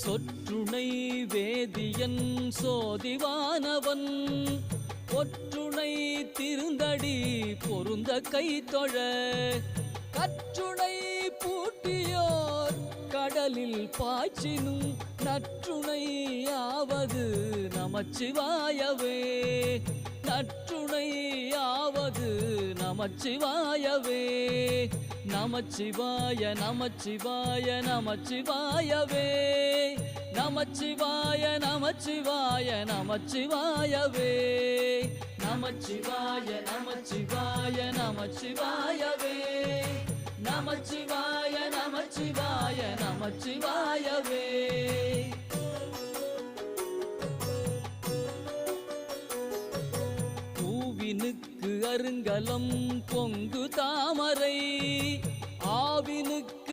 சொற்றுணை வேதியன் சோதிவானவன் ஒற்றுணை திருந்தடி பொருந்த கைத்தொழ கற்றுணை பூட்டியோர் கடலில் பாய்ச்சினும் நற்றுணையாவது நமச்சிவாயவே நற்றுணையாவது நமச்சிவாயவே நமச்சிவாய நமச்சிவாய நமச்சிவாயவே நமச்சிவாய நமச்சிவாய நமச்சிவாயவே நமச்சிவாய நமச்சிவாய நமச்சிவாயவே நமச்சிவாய நமச்சிவாய நமச்சிவாயவே பூவினுக்கு அருங்கலம் பொங்கு தாமரை ஆவினுக்கு